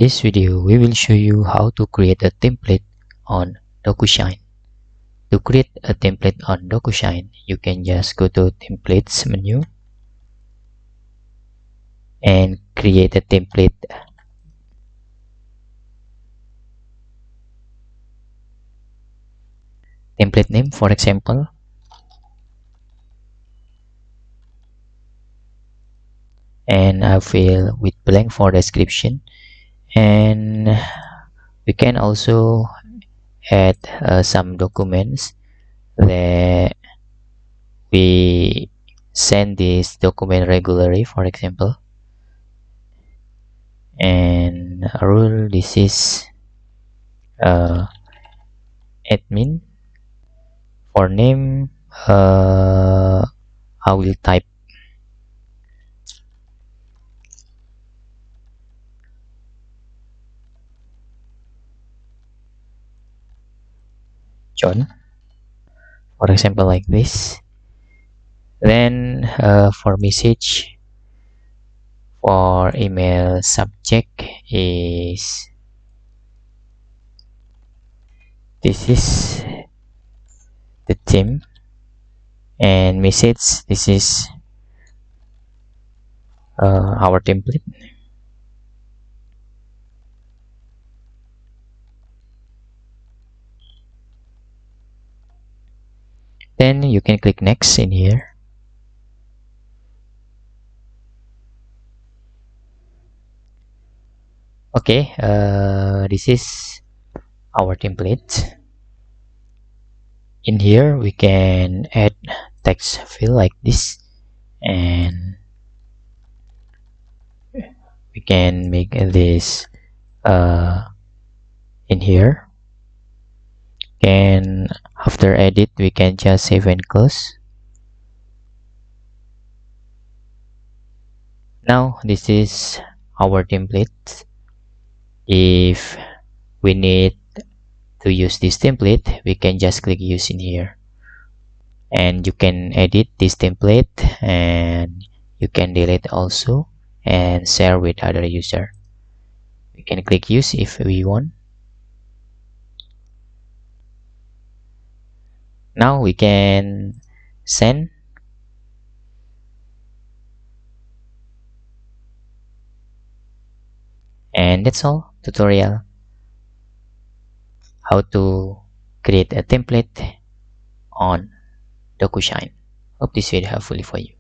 this video, we will show you how to create a template on Docusign. To create a template on Docusign, you can just go to Templates menu and create a template. Template name, for example, and I fill with blank for description. And we can also add some documents that we send this document regularly, for example. And a rule, this is admin. For name, I will type John, for example, like this. Then for message, for email subject is this is the theme, and message, this is our template. Then you can click next in here. Okay, this is our template. In here we can add text field like this, and we can make this in here, and after edit we can just save and close. Now this is our template. If we need to use this template, we can just click use in here, and you can edit this template, and you can delete also and share with other user. We can click use if we want. Now we can send, and that's all. Tutorial how to create a template on Docusign. Hope this video helpful for you.